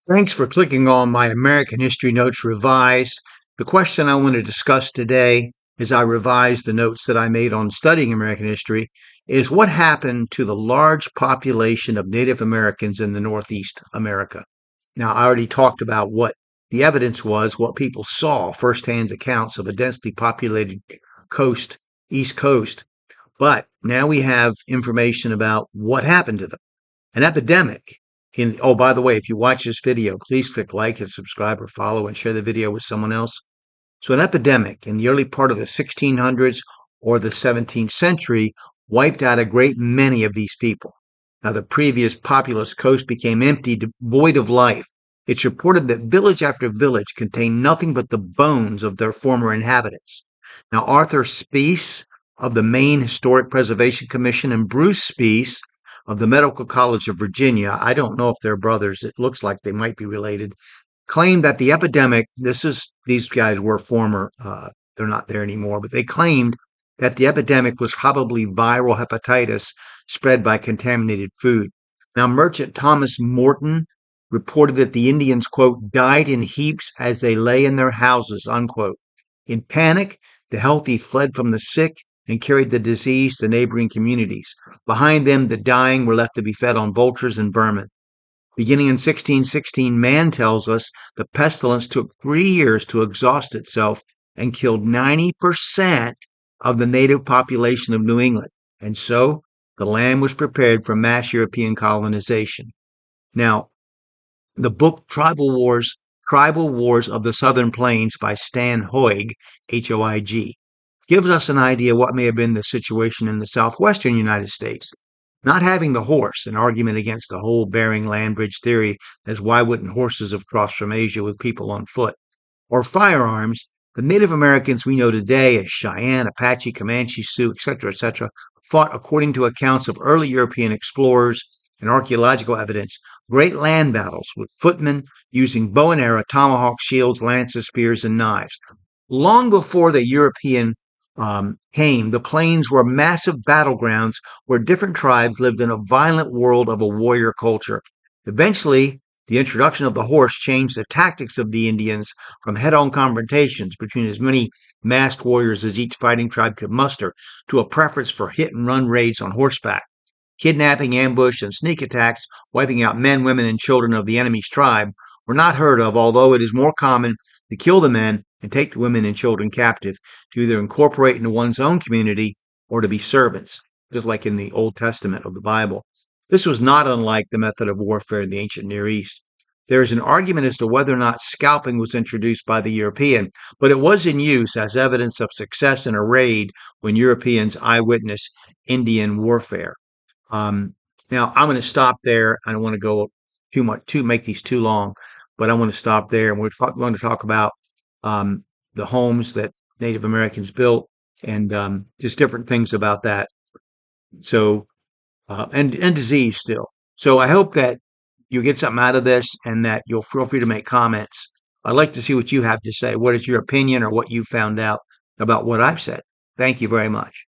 Thanks for clicking on my American History Notes Revised. The question I want to discuss today, as I revise the notes that I made on studying American history, is what happened to the large population of Native Americans in the Northeast America. Now, I already talked about what the evidence was, what people saw, firsthand accounts of a densely populated coast, East Coast. But now we have information about what happened to them. An epidemic oh, by the way, if you watch this video, please click like and subscribe or follow and share the video with someone else. So an epidemic in the early part of the 1600s or the 17th century wiped out a great many of these people. Now, the previous populous coast became empty, devoid of life. It's reported that village after village contained nothing but the bones of their former inhabitants. Now, Arthur Speece of the Maine Historic Preservation Commission and Bruce Speece of the Medical College of Virginia, I don't know if they're brothers, it looks like they might be related, claimed that the epidemic, these guys were former, they're not there anymore, but they claimed that the epidemic was probably viral hepatitis spread by contaminated food. Now, Merchant Thomas Morton reported that the Indians, quote, died in heaps as they lay in their houses, unquote. In panic, the healthy fled from the sick and carried the disease to neighboring communities. Behind them, the dying were left to be fed on vultures and vermin. Beginning in 1616, Mann tells us the pestilence took 3 years to exhaust itself and killed 90% of the native population of New England. And so the land was prepared for mass European colonization. Now, the book Tribal Wars of the Southern Plains by Stan Hoig, Hoig, gives us an idea what may have been the situation in the southwestern United States. Not having the horse, an argument against the whole Bering land bridge theory, as why wouldn't horses have crossed from Asia with people on foot? Or firearms, the Native Americans we know today as Cheyenne, Apache, Comanche, Sioux, etc., fought, according to accounts of early European explorers and archaeological evidence, great land battles with footmen using bow and arrow, tomahawks, shields, lances, spears, and knives. Long before the European came, the plains were massive battlegrounds where different tribes lived in a violent world of a warrior culture. Eventually, the introduction of the horse changed the tactics of the Indians from head-on confrontations between as many masked warriors as each fighting tribe could muster to a preference for hit-and-run raids on horseback. Kidnapping, ambush, and sneak attacks, wiping out men, women, and children of the enemy's tribe, were not heard of, although it is more common to kill the men and take the women and children captive to either incorporate into one's own community or to be servants, just like in the Old Testament of the Bible. This was not unlike the method of warfare in the ancient Near East. There is an argument as to whether or not scalping was introduced by the European, but it was in use as evidence of success in a raid when Europeans eyewitnessed Indian warfare. Now, I'm going to stop there. I don't want to go too much to make these too long, but I want to stop there. And we're going to talk about the homes that Native Americans built and just different things about that. So, and disease still. So I hope that you get something out of this and that you'll feel free to make comments. I'd like to see what you have to say. What is your opinion or what you found out about what I've said? Thank you very much.